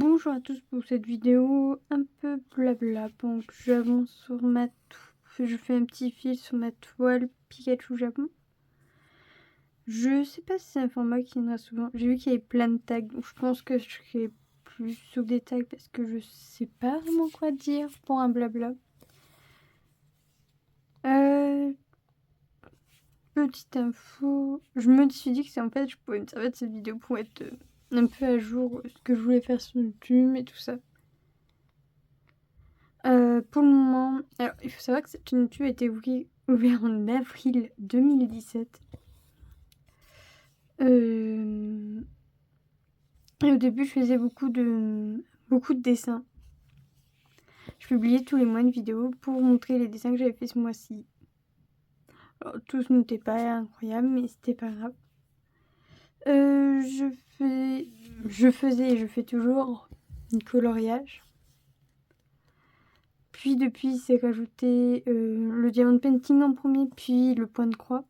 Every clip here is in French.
Bonjour à tous pour cette vidéo un peu blabla. Donc j'avance sur je fais un petit fil sur ma toile Pikachu Japon. Je sais pas si c'est un format qui viendra souvent. J'ai vu qu'il y avait plein de tags, donc je pense que je serai plus sur des tags parce que je sais pas vraiment quoi dire pour un blabla. Petite info, je me suis dit que c'est en fait je pouvais me servir de cette vidéo pour être un peu à jour ce que je voulais faire sur YouTube et tout ça. Pour le moment, alors il faut savoir que cette chaîne YouTube a été ouverte en avril 2017. Et au début, je faisais beaucoup de dessins. Je publiais tous les mois une vidéo pour montrer les dessins que j'avais fait ce mois-ci. Alors, tous n'étaient pas incroyables, mais c'était pas grave. Je faisais et je fais toujours du coloriage. Puis depuis, c'est rajouté le diamond painting en premier, puis le point de croix.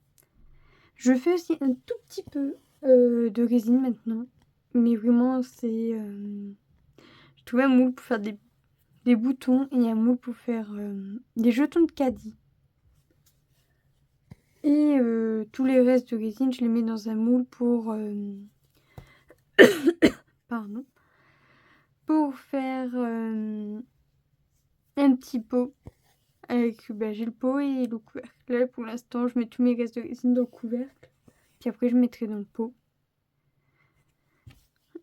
Je fais aussi un tout petit peu de résine maintenant. Mais vraiment, c'est... J'ai trouvé un moule pour faire des boutons et un moule pour faire des jetons de caddie. Et tous les restes de résine, je les mets dans un moule pour... Pardon. Pour faire un petit pot. Avec, j'ai le pot et le couvercle. Là, pour l'instant, je mets tous mes restes de résine dans le couvercle. Puis après, je mettrai dans le pot.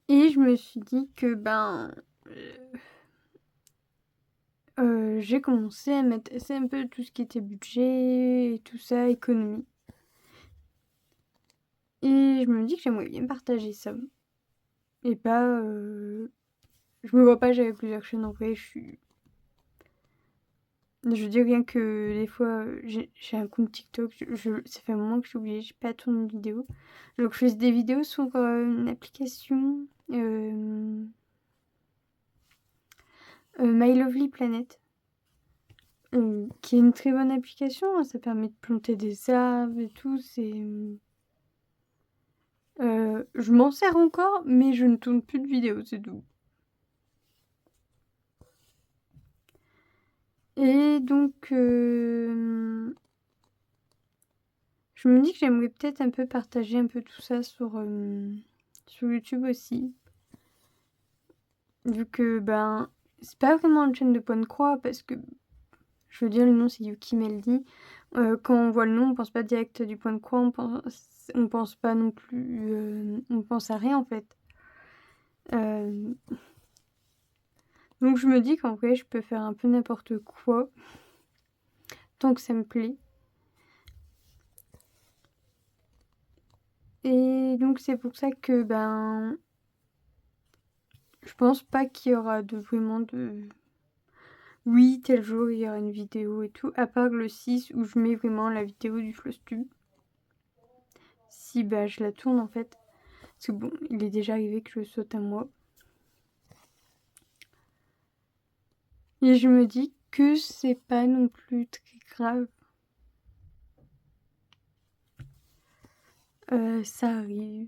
Et je me suis dit que, j'ai commencé à m'intéresser un peu tout ce qui était budget et tout ça, économie. Et je me dis que j'aimerais bien partager ça. Et pas... Je me vois pas, j'avais plusieurs chaînes en vrai, Je dis rien que des fois, j'ai un compte TikTok, ça fait un moment que j'ai oublié, j'ai pas tourné une vidéo. Donc je fais des vidéos sur une application... My Lovely Planet. Qui est une très bonne application, hein, ça permet de planter des arbres et tout, je m'en sers encore, mais je ne tourne plus de vidéos, c'est tout. Et donc, je me dis que j'aimerais peut-être un peu partager un peu tout ça sur YouTube aussi. Vu que, c'est pas vraiment une chaîne de point de croix, parce que, je veux dire, le nom c'est Yuki Meldy. Quand on voit le nom, on pense pas direct du point de croix, on pense pas non plus... on pense à rien, en fait. Donc je me dis qu'en vrai, je peux faire un peu n'importe quoi, tant que ça me plaît. Et donc c'est pour ça que, je pense pas qu'il y aura vraiment de... Oui, tel jour, il y aura une vidéo et tout, à part le 6 où je mets vraiment la vidéo du Flosstube. Si, je la tourne en fait. Parce que bon, il est déjà arrivé que je saute un mois. Et je me dis que c'est pas non plus très grave. Ça arrive.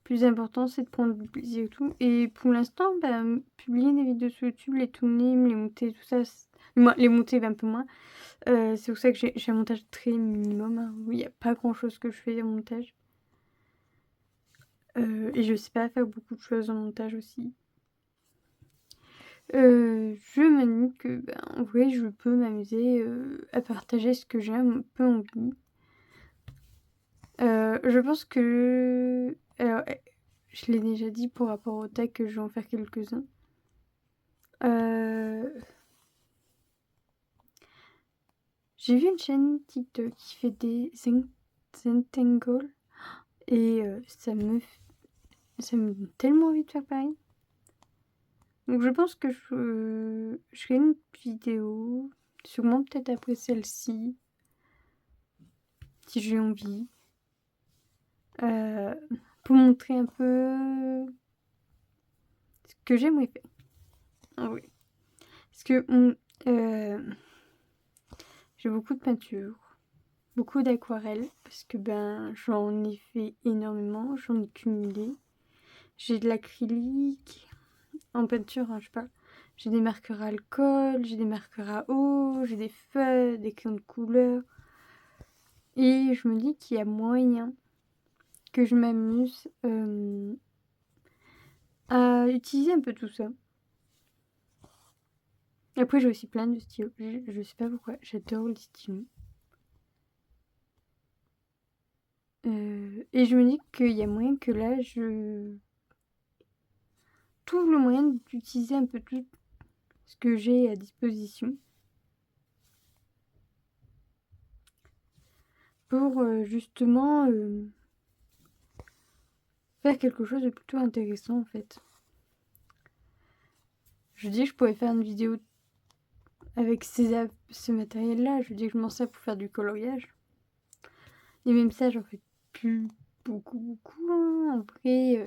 Plus important, c'est de prendre du plaisir et tout. Et pour l'instant, publier des vidéos sur YouTube, les tourner, me les monter, tout ça, les monter un peu moins. C'est pour ça que j'ai un montage très minimum, hein, où il n'y a pas grand chose que je fais en montage. Et je sais pas faire beaucoup de choses en montage aussi. Je me dis que, en vrai, je peux m'amuser à partager ce que j'ai un peu envie. Je pense que... Alors, je l'ai déjà dit pour rapport au tag que je vais en faire quelques-uns. J'ai vu une chaîne TikTok qui fait des Zentangle et ça me donne tellement envie de faire pareil. Donc je pense que je ferai une vidéo, sûrement peut-être après celle-ci, si j'ai envie, pour montrer un peu ce que j'aimerais faire. Ah oui. Parce que j'ai beaucoup de peinture, beaucoup d'aquarelles, parce que j'en ai fait énormément, j'en ai cumulé. j'ai de l'acrylique en peinture, hein, je sais pas. J'ai des marqueurs à alcool, j'ai des marqueurs à eau, j'ai des feuilles, des crayons de couleur. Et je me dis qu'il y a moyen que je m'amuse à utiliser un peu tout ça. Après, j'ai aussi plein de stylos. Je sais pas pourquoi, j'adore les stylos. Et je me dis qu'il y a moyen que là, je trouve le moyen d'utiliser un peu tout ce que j'ai à disposition pour justement faire quelque chose de plutôt intéressant en fait. Je dis que je pourrais faire une vidéo avec ce matériel-là. Je dis que je m'en sers pour faire du coloriage. Et même ça, j'en fais plus beaucoup. Hein. Après,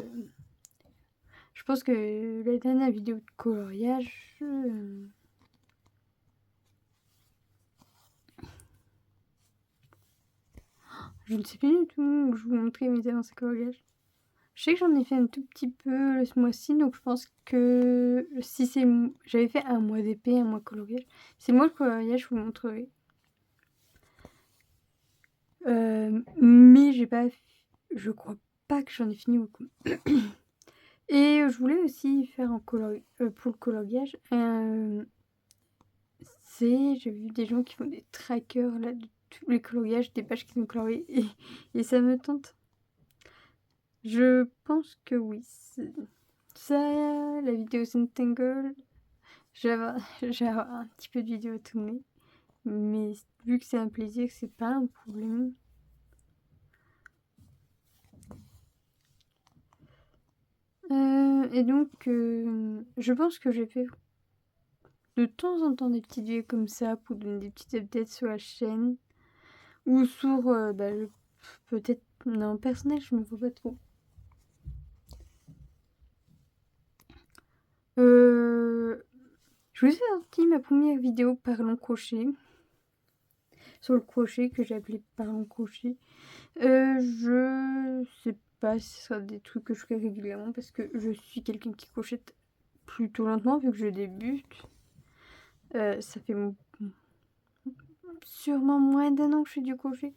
je pense que la dernière vidéo de coloriage... je ne sais plus du tout où je vous montrer mes avancées coloriage. Je sais que j'en ai fait un tout petit peu ce mois-ci, donc je pense que si c'est... J'avais fait un mois d'épée, un mois coloriage. C'est moi le coloriage, je vous montrerai. Mais j'ai pas... Je crois pas que j'en ai fini beaucoup. Et je voulais aussi faire pour le coloriage. J'ai vu des gens qui font des trackers là, de tous les coloriages, des pages qui sont coloriées. Et ça me tente. Je pense que oui. Ça, la vidéo Zentangle, j'ai un petit peu de vidéos à tourner. Mais vu que c'est un plaisir, c'est pas un problème. Et donc, je pense que j'ai fait de temps en temps des petites vidéos comme ça pour donner des petites updates sur la chaîne. Ou sur, peut-être... Non, personnel, je me vois pas trop. Je vous ai sorti ma première vidéo Parlons Crochet. Sur le crochet, que j'ai appelé Parlons Crochet. Je sais pas si ce sera des trucs que je ferai régulièrement parce que je suis quelqu'un qui crochette plutôt lentement vu que je débute. Ça fait sûrement moins d'un an que je fais du crochet.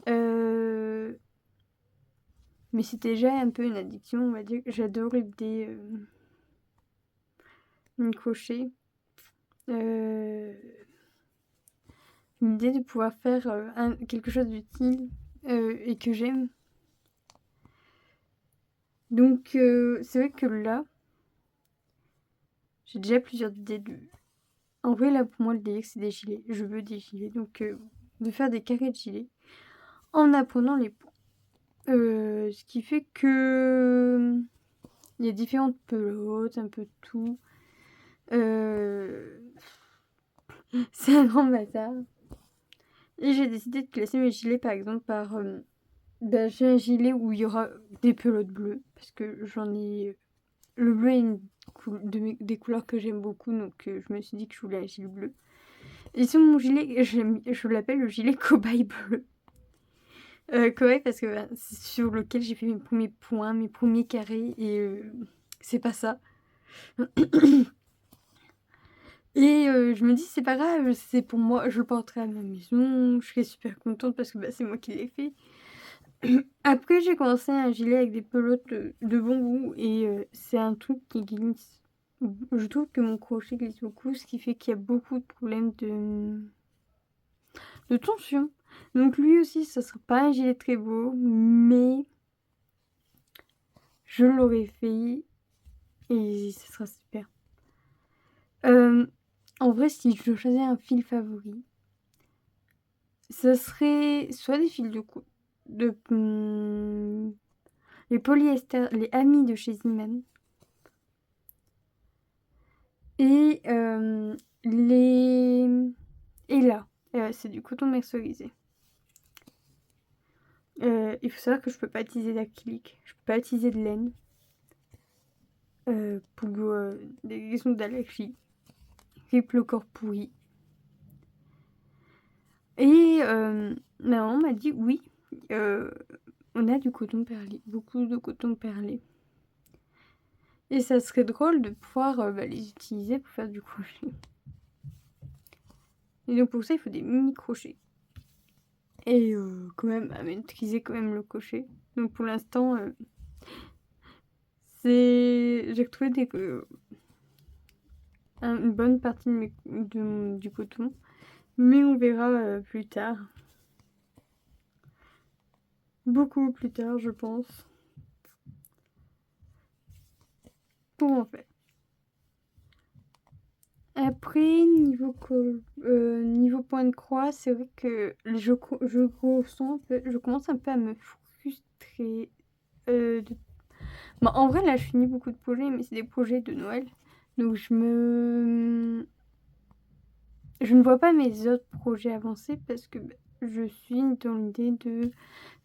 Mais c'est déjà un peu une addiction, on va dire. J'adore l'idée de crochet. L'idée de pouvoir faire quelque chose d'utile et que j'aime. Donc c'est vrai que là, j'ai déjà plusieurs idées de... En vrai là pour moi le délire c'est des gilets. Je veux des gilets. Donc de faire des carrés de gilets en apprenant les points. Ce qui fait que... Il y a différentes pelotes, un peu de tout. C'est un grand bazar. Et j'ai décidé de classer mes gilets par exemple par... j'ai un gilet où il y aura des pelotes bleues. Parce que j'en ai... Le bleu est une des couleurs que j'aime beaucoup. Donc je me suis dit que je voulais un gilet bleu. Et sur mon gilet, je l'appelle le gilet cobaye bleu. Cobaye parce que c'est sur lequel j'ai fait mes premiers points, mes premiers carrés. Et c'est pas ça. Et je me dis c'est pas grave, c'est pour moi, je le porterai à ma maison, je serai super contente parce que c'est moi qui l'ai fait. Après j'ai commencé un gilet avec des pelotes de bon goût et c'est un truc qui glisse. Je trouve que mon crochet glisse beaucoup, ce qui fait qu'il y a beaucoup de problèmes de tension. Donc lui aussi, ça sera pas un gilet très beau, mais je l'aurais fait et ça sera super. En vrai, si je choisissais un fil favori, ça serait soit des fils les polyester, les amis de chez Zeeman. Et Et là, c'est du coton mercerisé. Il faut savoir que je peux pas utiliser d'acrylique, je peux pas utiliser de laine. Pour des raisons d'allergie. Rip le corps pourri. Et maman m'a dit oui, on a du coton perlé, beaucoup de coton perlé. Et ça serait drôle de pouvoir les utiliser pour faire du crochet. Et donc pour ça, il faut des mini crochets. Et quand même, à maîtriser quand même le crochet. Donc pour l'instant, j'ai retrouvé une bonne partie du coton. Mais on verra plus tard. Beaucoup plus tard, je pense. Pour en faire. Après, niveau point de croix, c'est vrai que je commence un peu à me frustrer. En vrai, là, je finis beaucoup de projets, mais c'est des projets de Noël. Donc, je ne vois pas mes autres projets avancer parce que je suis dans l'idée de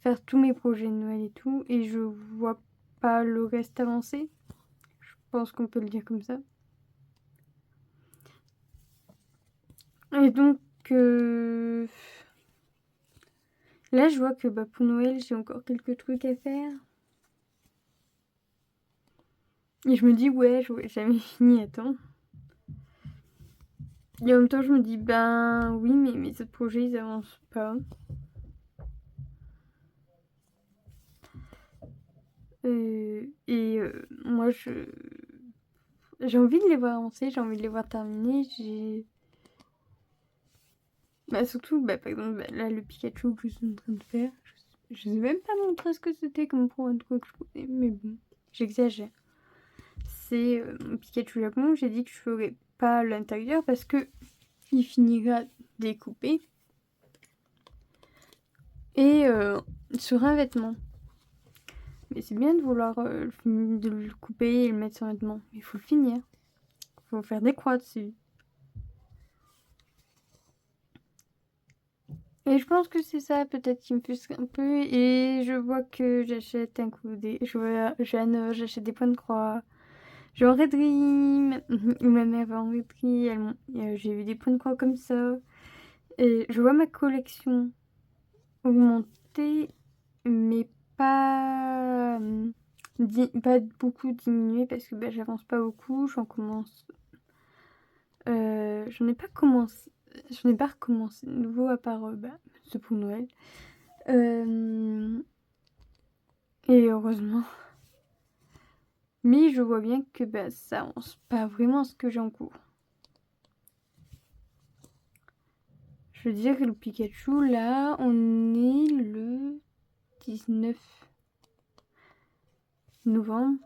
faire tous mes projets de Noël et tout. Et je vois pas le reste avancer. Je pense qu'on peut le dire comme ça. Et donc, là, je vois que pour Noël, j'ai encore quelques trucs à faire. Et je me dis, ouais, j'aurais jamais fini à temps. Et en même temps, je me dis, oui, mais mes autres projets, ils avancent pas. Moi, j'ai envie de les voir avancer, j'ai envie de les voir terminer. Surtout, par exemple, là, le Pikachu que je suis en train de faire, je sais même pas montrer ce que c'était comme pour un truc que je pouvais, mais bon, j'exagère. C'est mon Pikachu Japon, j'ai dit que je ferais pas l'intérieur parce que il finira découpé et sur un vêtement. Mais c'est bien de vouloir de le couper et le mettre sur un vêtement, mais il faut le finir. Il faut faire des croix dessus. Et je pense que c'est ça peut-être qui me frustre un peu. Et je vois que j'achète j'achète des points de croix. Je vais en raiderie, ou ma mère va en raiderie, j'ai vu des points de croix comme ça. Et je vois ma collection augmenter, mais pas, pas beaucoup diminuer parce que j'avance pas beaucoup. J'en ai pas commencé. J'en ai pas recommencé de nouveau à part ce pour Noël. Et heureusement. Mais je vois bien que ça avance pas vraiment ce que j'ai en cours. Je veux dire que le Pikachu, là, on est le 19 novembre.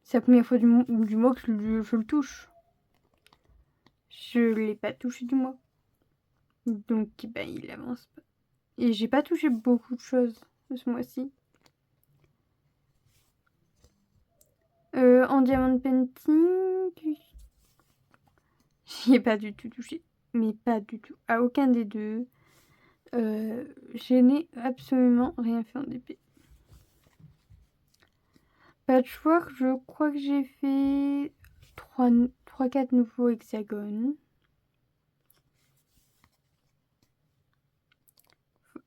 C'est la première fois du mois que je le touche. Je l'ai pas touché du mois. Donc, il avance pas. Et j'ai pas touché beaucoup de choses ce mois-ci. En Diamond Painting, j'y ai pas du tout touché. Mais pas du tout. À aucun des deux. Je n'ai absolument rien fait en DP. Patchwork, je crois que j'ai fait 3-4 nouveaux hexagones.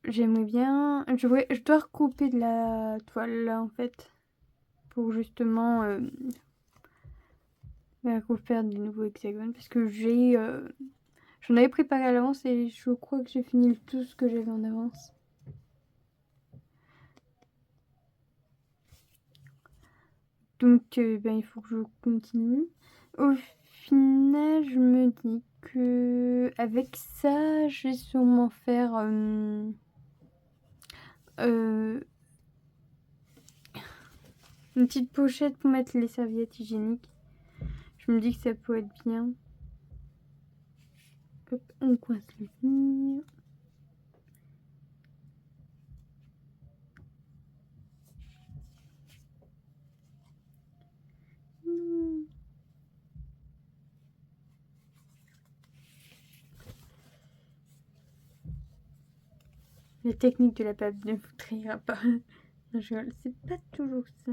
J'aimerais bien... Je dois recouper de la toile là en fait. Pour justement refaire des nouveaux hexagones. Parce que j'en avais préparé à l'avance et je crois que j'ai fini tout ce que j'avais en avance. Donc il faut que je continue. Au final, je me dis que avec ça, je vais sûrement faire une petite pochette pour mettre les serviettes hygiéniques. Je me dis que ça peut être bien. Hop, on coince le fil. La technique de la pape ne vous trahira pas. C'est pas toujours ça.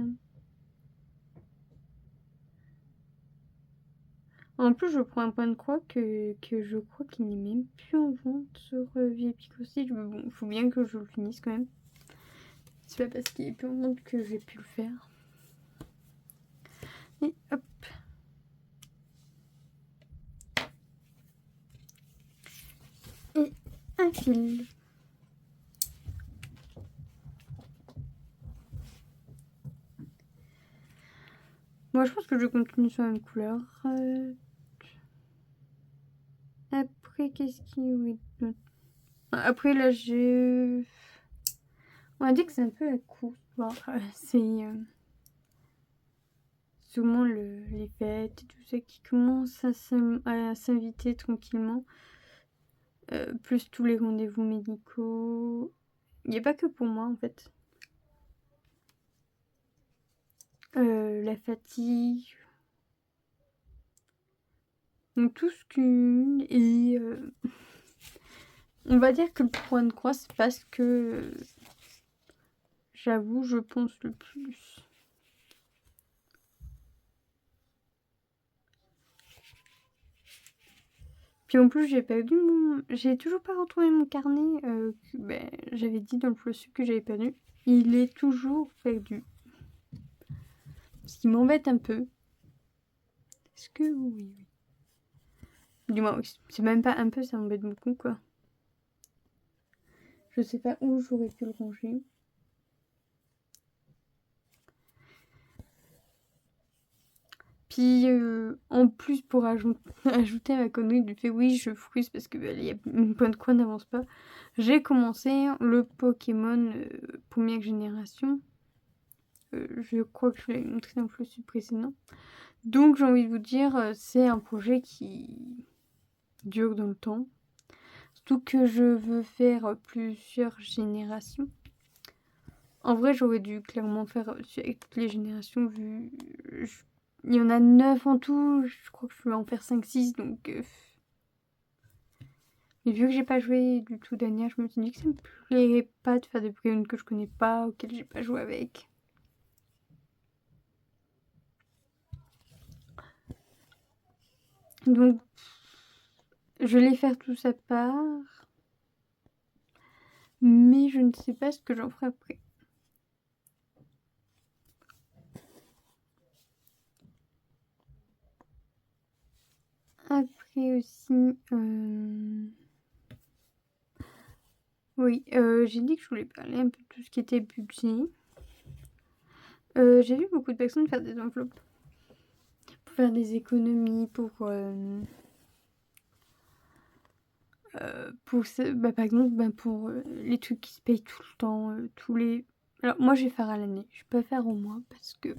En plus, je prends un point de croix que je crois qu'il n'est même plus en vente sur VIP aussi. Bon, il faut bien que je le finisse quand même. C'est pas parce qu'il est plus en vente que j'ai pu le faire. Et hop. Et un fil. Moi, je pense que je continue sur la même couleur. Après, qu'est-ce qui... Oui. Après, là, j'ai... On va dire que c'est un peu la course. Bon, c'est souvent les fêtes et tout ça qui commencent à s'inviter tranquillement. Plus tous les rendez-vous médicaux. Il n'y a pas que pour moi, en fait. La fatigue. Donc tout ce qui... Et... on va dire que le point de croix, c'est parce que... j'avoue, je pense le plus. Puis en plus, j'ai toujours pas retrouvé mon carnet. J'avais dit dans le flossu que j'avais perdu. Il est toujours perdu. Ce qui m'embête un peu. Est-ce que oui. Du moins, c'est même pas un peu, ça m'embête beaucoup, quoi. Je sais pas où j'aurais pu le ranger. Puis en plus, pour ajouter à ma connerie du fait oui, je frustre parce que y a une bonne croix n'avance pas. J'ai commencé le Pokémon première génération. Je crois que je l'ai montré dans le flux précédent. Donc j'ai envie de vous dire, c'est un projet qui dure dans le temps. Surtout que je veux faire plusieurs générations. En vrai, j'aurais dû clairement faire avec toutes les générations vu... Il y en a 9 en tout, je crois que je vais en faire 5-6, donc... Mais vu que j'ai pas joué du tout dernière, je me suis dit que ça me plairait pas de faire des Pokémon que je connais pas, auxquels j'ai pas joué avec. Donc, je vais faire tout ça part. Mais je ne sais pas ce que j'en ferai après. Après aussi... Oui, j'ai dit que je voulais parler un peu de tout ce qui était budget. J'ai vu beaucoup de personnes faire des enveloppes. Pour faire des économies, par exemple, pour les trucs qui se payent tout le temps, tous les... Alors moi je vais faire à l'année, je peux pas faire au mois parce que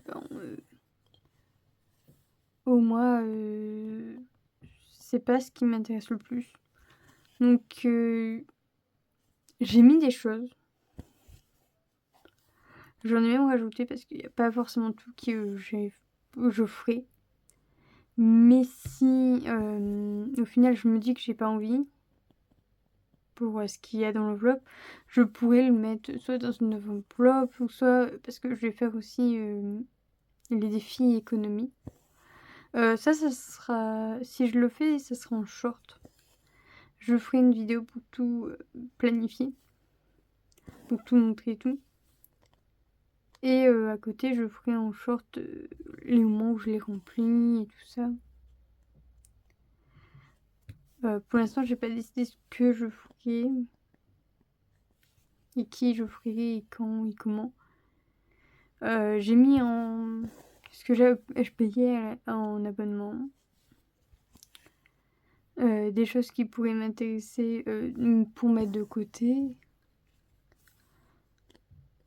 au mois c'est pas ce qui m'intéresse le plus. Donc j'ai mis des choses. J'en ai même rajouté parce qu'il n'y a pas forcément tout que je ferai. Mais si au final je me dis que j'ai pas envie pour ce qu'il y a dans l'enveloppe, je pourrais le mettre soit dans une enveloppe ou soit parce que je vais faire aussi les défis économie. Ça sera... Si je le fais, ça sera en short. Je ferai une vidéo pour tout planifier. Pour tout montrer et tout. Et à côté, je ferai en short les moments où je les remplis et tout ça. Pour l'instant, j'ai pas décidé ce que je ferai. Et qui je ferai et quand et comment. J'ai mis en... ce que je payais en abonnement. Des choses qui pourraient m'intéresser pour mettre de côté.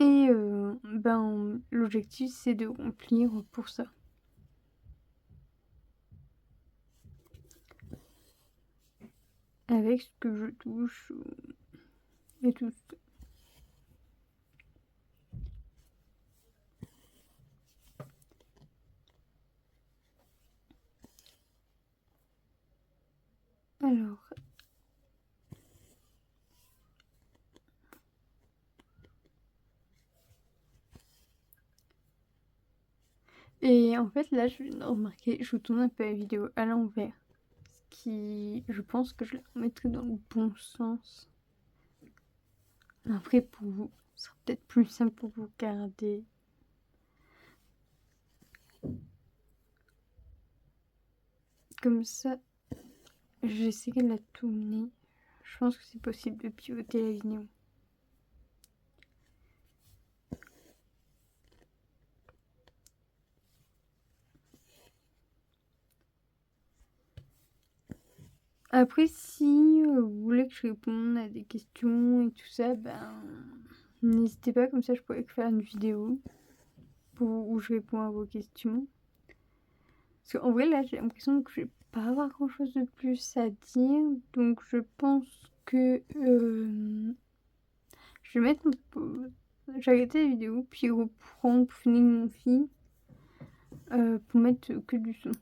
Et l'objectif c'est de remplir pour ça. Avec ce que je touche et tout ça. Alors... Et en fait là je viens de remarquer, je vous tourne un peu la vidéo à l'envers. Ce qui... je pense que je la remettrai dans le bon sens. Après pour vous, ce sera peut-être plus simple pour vous garder. Comme ça, j'essaie de la tourner. Je pense que c'est possible de pivoter la vidéo. Après, si vous voulez que je réponde à des questions et tout ça, n'hésitez pas, comme ça je pourrais faire une vidéo où je réponds à vos questions. Parce qu'en vrai, là, j'ai l'impression que je vais pas avoir grand chose de plus à dire, donc je pense que je vais mettre une pause. J'ai arrêté la vidéo, puis reprendre pour finir mon film, pour mettre que du son.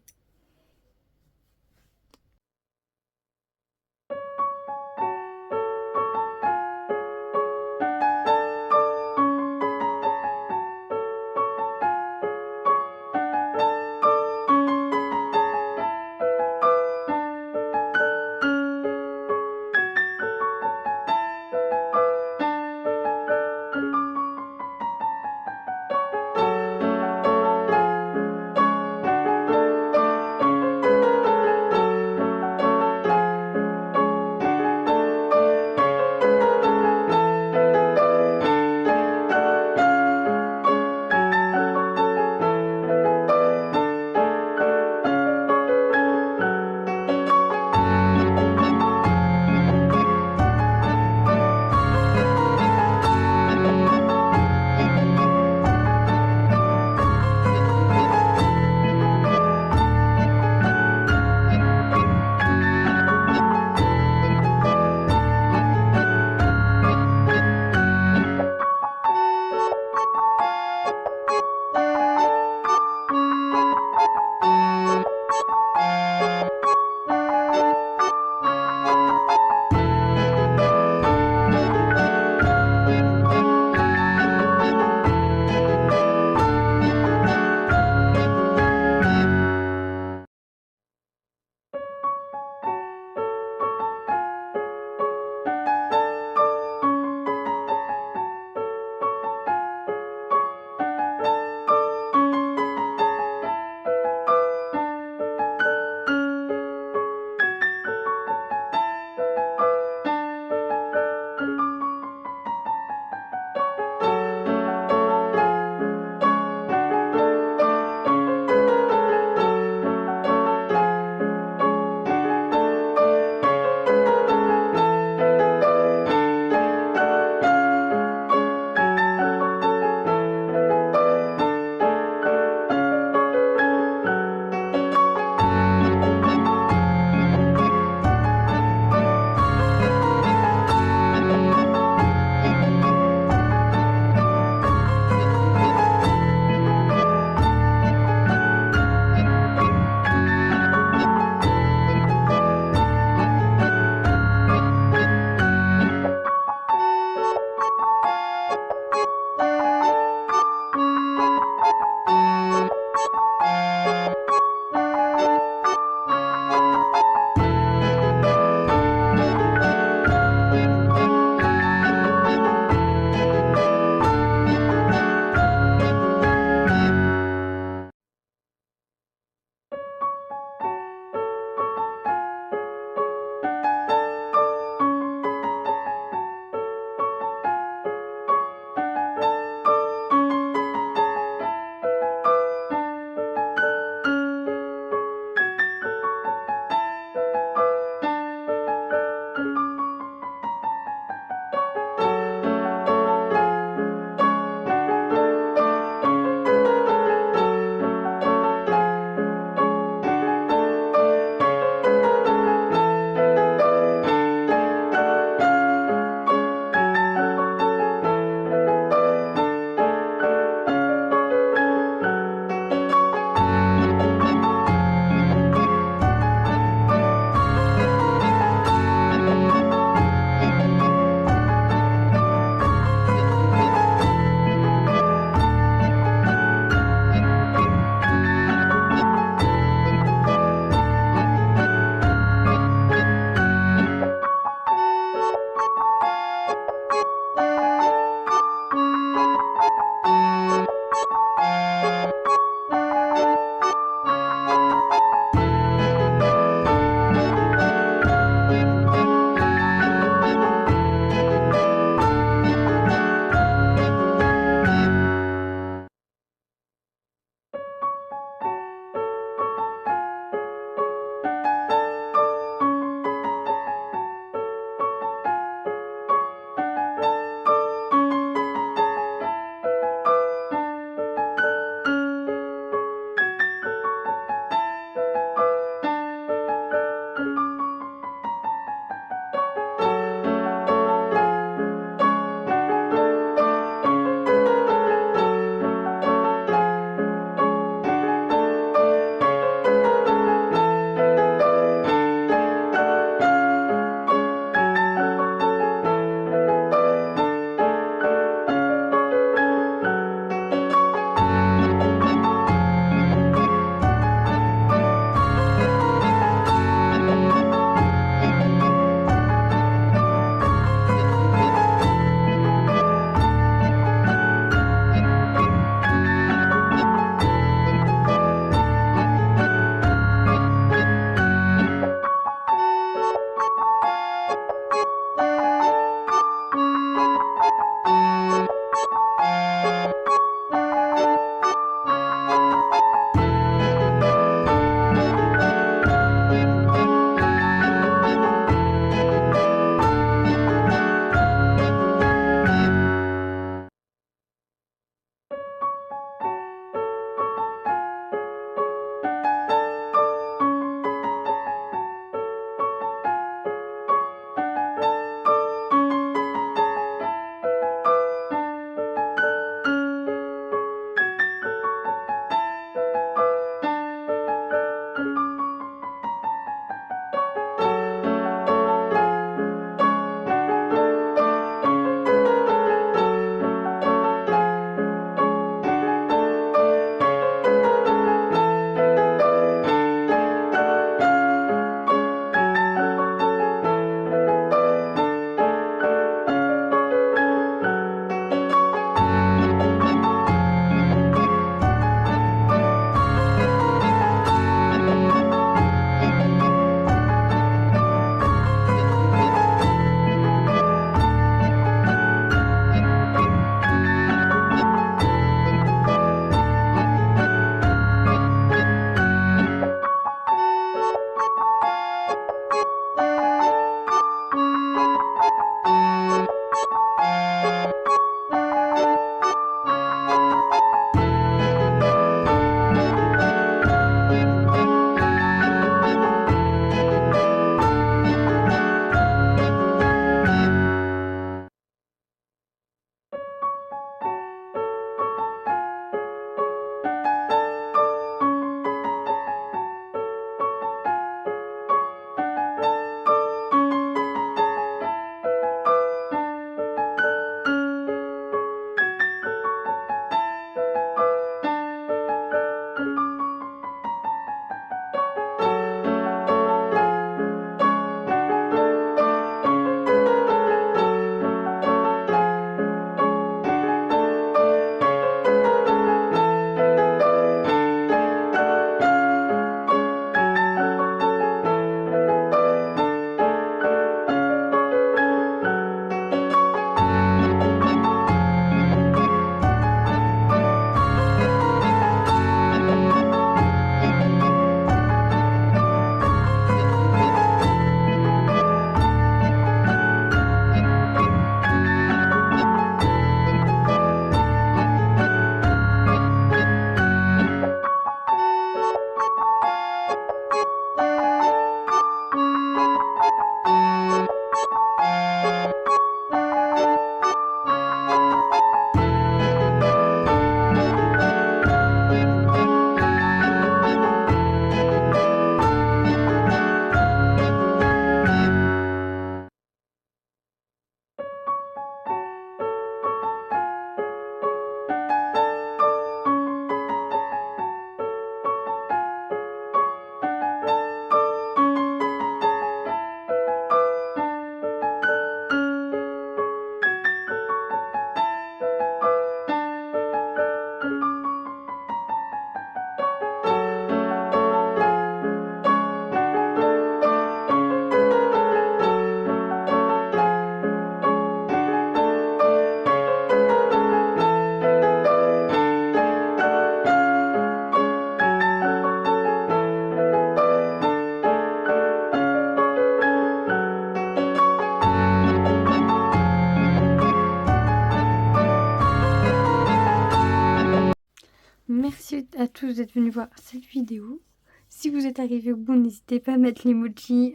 merci à tous d'être venus voir cette vidéo. Si vous êtes arrivés au bout, n'hésitez pas à mettre l'emoji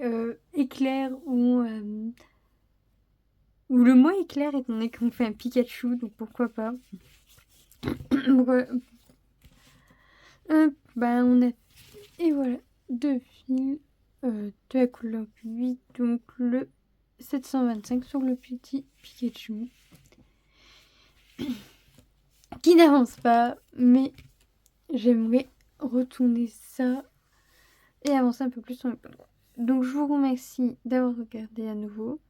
éclair ou le mot éclair, étant donné qu'on fait un Pikachu, donc pourquoi pas. On a... Et voilà, 2 fils de la couleur 8, donc le 725 sur le petit Pikachu. Qui n'avance pas, mais j'aimerais retourner ça et avancer un peu plus sur le plan droit. Donc je vous remercie d'avoir regardé à nouveau.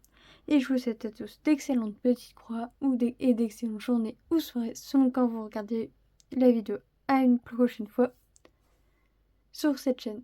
Et je vous souhaite à tous d'excellentes petites croix et d'excellentes journées ou soirées selon quand vous regardez la vidéo. À une prochaine fois sur cette chaîne.